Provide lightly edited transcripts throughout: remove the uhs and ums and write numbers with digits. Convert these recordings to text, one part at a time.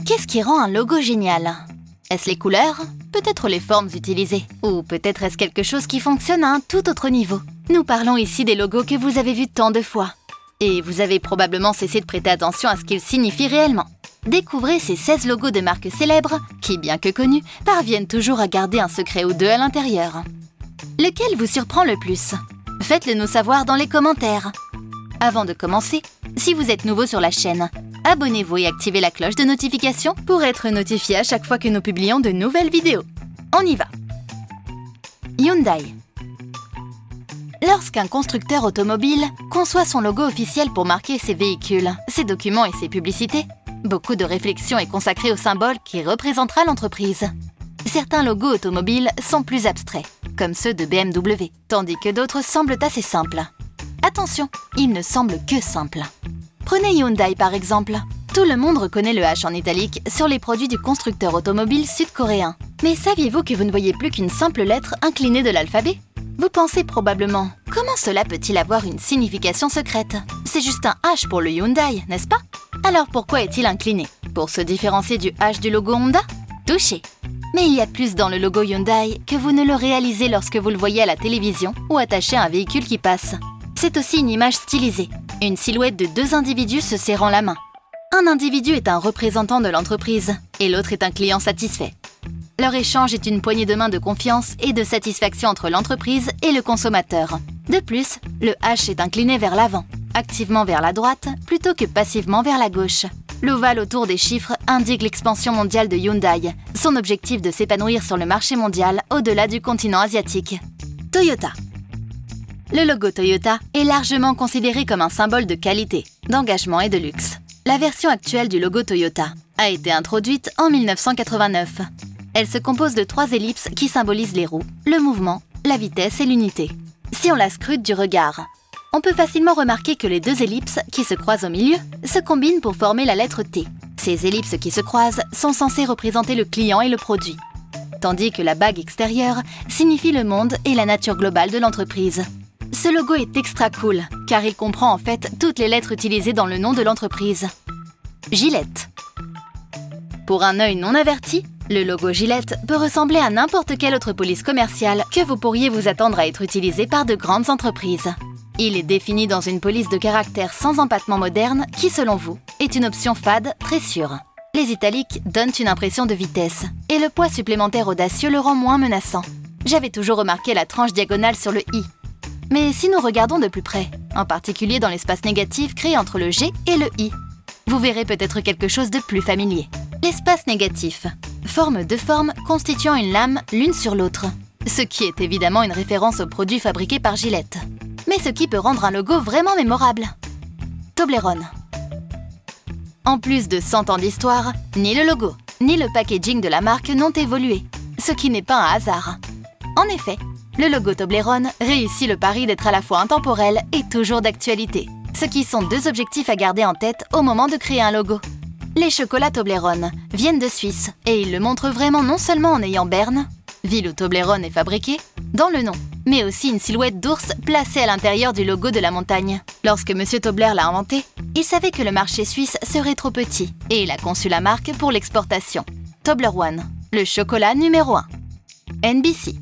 Qu'est-ce qui rend un logo génial? Est-ce les couleurs? Peut-être les formes utilisées? Ou peut-être est-ce quelque chose qui fonctionne à un tout autre niveau? Nous parlons ici des logos que vous avez vus tant de fois. Et vous avez probablement cessé de prêter attention à ce qu'ils signifient réellement. Découvrez ces 16 logos de marques célèbres qui, bien que connus, parviennent toujours à garder un secret ou deux à l'intérieur. Lequel vous surprend le plus? Faites-le nous savoir dans les commentaires. Avant de commencer, si vous êtes nouveau sur la chaîne, abonnez-vous et activez la cloche de notification pour être notifié à chaque fois que nous publions de nouvelles vidéos. On y va! Hyundai. Lorsqu'un constructeur automobile conçoit son logo officiel pour marquer ses véhicules, ses documents et ses publicités, beaucoup de réflexion est consacrée au symbole qui représentera l'entreprise. Certains logos automobiles sont plus abstraits, comme ceux de BMW, tandis que d'autres semblent assez simples. Attention, ils ne semblent que simples. Prenez Hyundai par exemple. Tout le monde reconnaît le H en italique sur les produits du constructeur automobile sud-coréen. Mais saviez-vous que vous ne voyez plus qu'une simple lettre inclinée de l'alphabet? Vous pensez probablement, comment cela peut-il avoir une signification secrète? C'est juste un H pour le Hyundai, n'est-ce pas? Alors pourquoi est-il incliné? Pour se différencier du H du logo Honda? Touché! Mais il y a plus dans le logo Hyundai que vous ne le réalisez lorsque vous le voyez à la télévision ou attaché à un véhicule qui passe. C'est aussi une image stylisée, une silhouette de deux individus se serrant la main. Un individu est un représentant de l'entreprise et l'autre est un client satisfait. Leur échange est une poignée de main de confiance et de satisfaction entre l'entreprise et le consommateur. De plus, le H est incliné vers l'avant, activement vers la droite plutôt que passivement vers la gauche. L'ovale autour des chiffres indique l'expansion mondiale de Hyundai, son objectif de s'épanouir sur le marché mondial au-delà du continent asiatique. Toyota. Le logo Toyota est largement considéré comme un symbole de qualité, d'engagement et de luxe. La version actuelle du logo Toyota a été introduite en 1989. Elle se compose de 3 ellipses qui symbolisent les roues, le mouvement, la vitesse et l'unité. Si on la scrute du regard, on peut facilement remarquer que les 2 ellipses qui se croisent au milieu se combinent pour former la lettre T. Ces ellipses qui se croisent sont censées représenter le client et le produit, tandis que la bague extérieure signifie le monde et la nature globale de l'entreprise. Ce logo est extra cool, car il comprend en fait toutes les lettres utilisées dans le nom de l'entreprise. Gillette. Pour un œil non averti, le logo Gillette peut ressembler à n'importe quelle autre police commerciale que vous pourriez vous attendre à être utilisé par de grandes entreprises. Il est défini dans une police de caractère sans empattement moderne qui, selon vous, est une option fade très sûre. Les italiques donnent une impression de vitesse, et le poids supplémentaire audacieux le rend moins menaçant. J'avais toujours remarqué la tranche diagonale sur le I. Mais si nous regardons de plus près, en particulier dans l'espace négatif créé entre le G et le I, vous verrez peut-être quelque chose de plus familier. L'espace négatif forme 2 formes constituant une lame l'une sur l'autre, ce qui est évidemment une référence aux produits fabriqués par Gillette. Mais ce qui peut rendre un logo vraiment mémorable. Toblerone. En plus de 100 ans d'histoire, ni le logo, ni le packaging de la marque n'ont évolué, ce qui n'est pas un hasard. En effet, le logo Toblerone réussit le pari d'être à la fois intemporel et toujours d'actualité, ce qui sont 2 objectifs à garder en tête au moment de créer un logo. Les chocolats Toblerone viennent de Suisse et ils le montrent vraiment non seulement en ayant Berne, ville où Toblerone est fabriqué, dans le nom, mais aussi une silhouette d'ours placée à l'intérieur du logo de la montagne. Lorsque M. Tobler l'a inventé, il savait que le marché suisse serait trop petit et il a conçu la marque pour l'exportation. Toblerone, le chocolat numéro 1. NBC.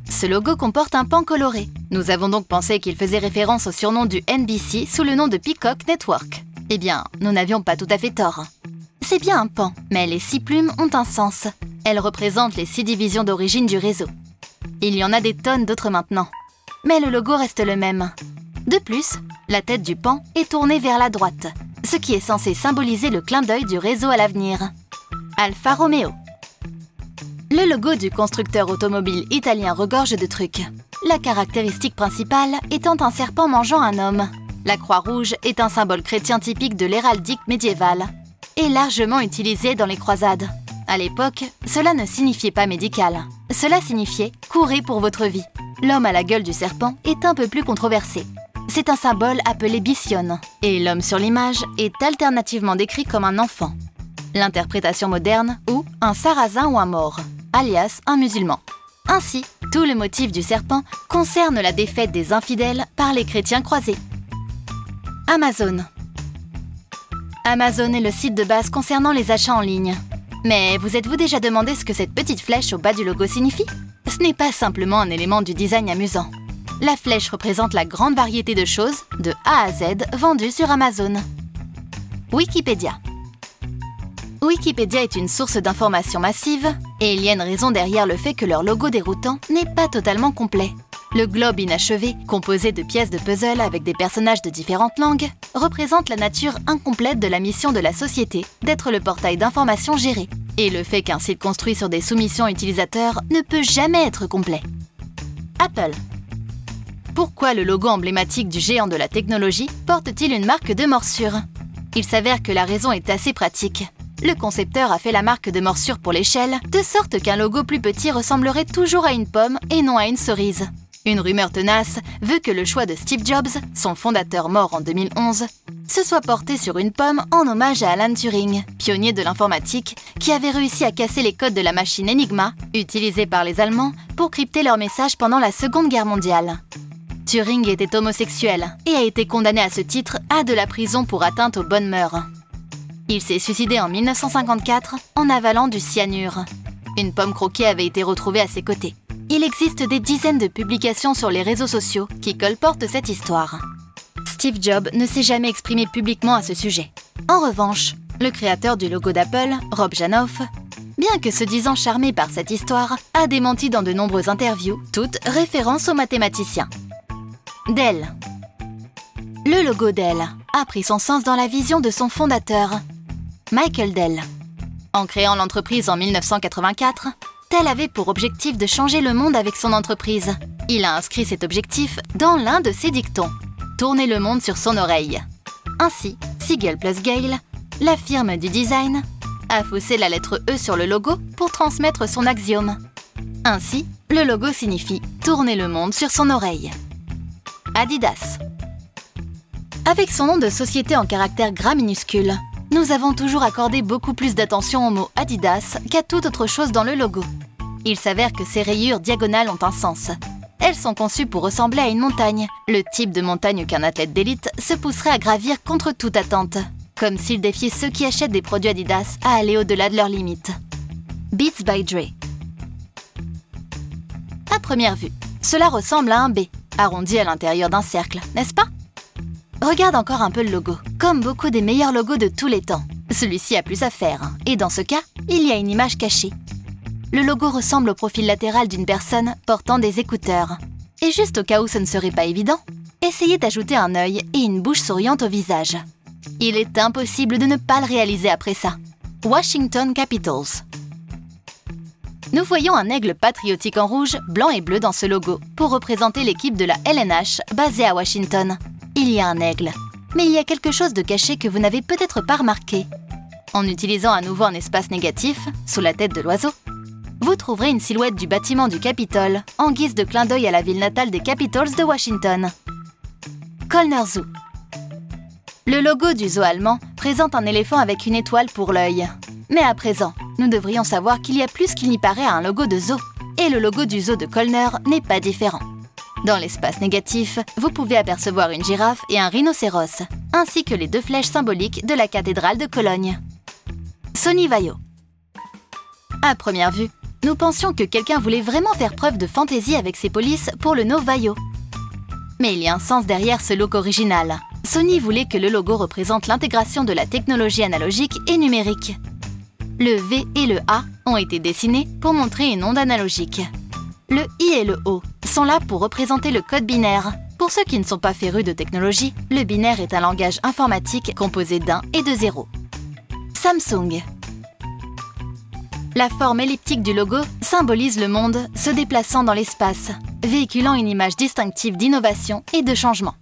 Ce logo comporte un pan coloré. Nous avons donc pensé qu'il faisait référence au surnom du NBC sous le nom de Peacock Network. Eh bien, nous n'avions pas tout à fait tort. C'est bien un pan, mais les 6 plumes ont un sens. Elles représentent les 6 divisions d'origine du réseau. Il y en a des tonnes d'autres maintenant. Mais le logo reste le même. De plus, la tête du pan est tournée vers la droite, ce qui est censé symboliser le clin d'œil du réseau à l'avenir. Alfa Romeo. Le logo du constructeur automobile italien regorge de trucs. La caractéristique principale étant un serpent mangeant un homme. La croix rouge est un symbole chrétien typique de l'héraldique médiévale et largement utilisé dans les croisades. À l'époque, cela ne signifiait pas médical. Cela signifiait « courez pour votre vie ». L'homme à la gueule du serpent est un peu plus controversé. C'est un symbole appelé Bision, et l'homme sur l'image est alternativement décrit comme un enfant, l'interprétation moderne ou un sarrasin ou un maure, alias un musulman. Ainsi, tout le motif du serpent concerne la défaite des infidèles par les chrétiens croisés. Amazon. Amazon est le site de base concernant les achats en ligne. Mais vous êtes-vous déjà demandé ce que cette petite flèche au bas du logo signifie? Ce n'est pas simplement un élément du design amusant. La flèche représente la grande variété de choses, de A à Z, vendues sur Amazon. Wikipédia. Wikipédia est une source d'informations massive, et il y a une raison derrière le fait que leur logo déroutant n'est pas totalement complet. Le globe inachevé, composé de pièces de puzzle avec des personnages de différentes langues, représente la nature incomplète de la mission de la société d'être le portail d'informations géré, et le fait qu'un site construit sur des soumissions utilisateurs ne peut jamais être complet. Apple. Pourquoi le logo emblématique du géant de la technologie porte-t-il une marque de morsure? Il s'avère que la raison est assez pratique. Le concepteur a fait la marque de morsure pour l'échelle, de sorte qu'un logo plus petit ressemblerait toujours à une pomme et non à une cerise. Une rumeur tenace veut que le choix de Steve Jobs, son fondateur mort en 2011, se soit porté sur une pomme en hommage à Alan Turing, pionnier de l'informatique, qui avait réussi à casser les codes de la machine Enigma, utilisée par les Allemands pour crypter leurs messages pendant la Seconde Guerre mondiale. Turing était homosexuel et a été condamné à ce titre à de la prison pour atteinte aux bonnes mœurs. Il s'est suicidé en 1954 en avalant du cyanure. Une pomme croquée avait été retrouvée à ses côtés. Il existe des dizaines de publications sur les réseaux sociaux qui colportent cette histoire. Steve Jobs ne s'est jamais exprimé publiquement à ce sujet. En revanche, le créateur du logo d'Apple, Rob Janoff, bien que se disant charmé par cette histoire, a démenti dans de nombreuses interviews, toutes référence aux mathématiciens. Dell. Le logo Dell a pris son sens dans la vision de son fondateur, Michael Dell. En créant l'entreprise en 1984, Dell avait pour objectif de changer le monde avec son entreprise. Il a inscrit cet objectif dans l'un de ses dictons, tourner le monde sur son oreille. Ainsi, Siegel plus Gale, la firme du design, a faussé la lettre E sur le logo pour transmettre son axiome. Ainsi, le logo signifie tourner le monde sur son oreille. Adidas. Avec son nom de société en caractères gras minuscules, nous avons toujours accordé beaucoup plus d'attention au mot Adidas qu'à toute autre chose dans le logo. Il s'avère que ces rayures diagonales ont un sens. Elles sont conçues pour ressembler à une montagne, le type de montagne qu'un athlète d'élite se pousserait à gravir contre toute attente, comme s'il défiait ceux qui achètent des produits Adidas à aller au-delà de leurs limites. Beats by Dre. À première vue, cela ressemble à un B, arrondi à l'intérieur d'un cercle, n'est-ce pas? Regarde encore un peu le logo. Comme beaucoup des meilleurs logos de tous les temps, celui-ci a plus à faire, et dans ce cas, il y a une image cachée. Le logo ressemble au profil latéral d'une personne portant des écouteurs. Et juste au cas où ce ne serait pas évident, essayez d'ajouter un œil et une bouche souriante au visage. Il est impossible de ne pas le réaliser après ça. Washington Capitals. Nous voyons un aigle patriotique en rouge, blanc et bleu dans ce logo, pour représenter l'équipe de la LNH basée à Washington. Il y a un aigle, mais il y a quelque chose de caché que vous n'avez peut-être pas remarqué. En utilisant à nouveau un espace négatif, sous la tête de l'oiseau, vous trouverez une silhouette du bâtiment du Capitole en guise de clin d'œil à la ville natale des Capitals de Washington. Kölner Zoo. Le logo du zoo allemand présente un éléphant avec une étoile pour l'œil. Mais à présent, nous devrions savoir qu'il y a plus qu'il n'y paraît à un logo de zoo, et le logo du zoo de Kölner n'est pas différent. Dans l'espace négatif, vous pouvez apercevoir une girafe et un rhinocéros, ainsi que les deux flèches symboliques de la cathédrale de Cologne. Sony Vaio. À première vue, nous pensions que quelqu'un voulait vraiment faire preuve de fantaisie avec ses polices pour le No Vaio. Mais il y a un sens derrière ce look original. Sony voulait que le logo représente l'intégration de la technologie analogique et numérique. Le V et le A ont été dessinés pour montrer une onde analogique. Le I et le O sont là pour représenter le code binaire. Pour ceux qui ne sont pas férus de technologie, le binaire est un langage informatique composé d'un et de zéros. Samsung. La forme elliptique du logo symbolise le monde se déplaçant dans l'espace, véhiculant une image distinctive d'innovation et de changement.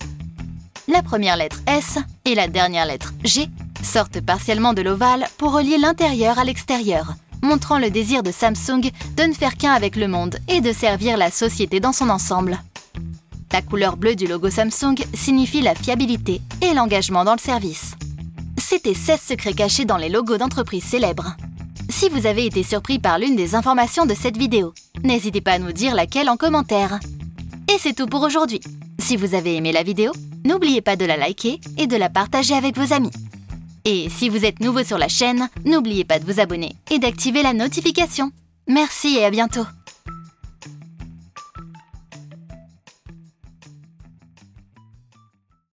La première lettre S et la dernière lettre G sortent partiellement de l'ovale pour relier l'intérieur à l'extérieur, montrant le désir de Samsung de ne faire qu'un avec le monde et de servir la société dans son ensemble. La couleur bleue du logo Samsung signifie la fiabilité et l'engagement dans le service. C'était 16 secrets cachés dans les logos d'entreprises célèbres. Si vous avez été surpris par l'une des informations de cette vidéo, n'hésitez pas à nous dire laquelle en commentaire. Et c'est tout pour aujourd'hui. Si vous avez aimé la vidéo, n'oubliez pas de la liker et de la partager avec vos amis. Et si vous êtes nouveau sur la chaîne, n'oubliez pas de vous abonner et d'activer la notification. Merci et à bientôt.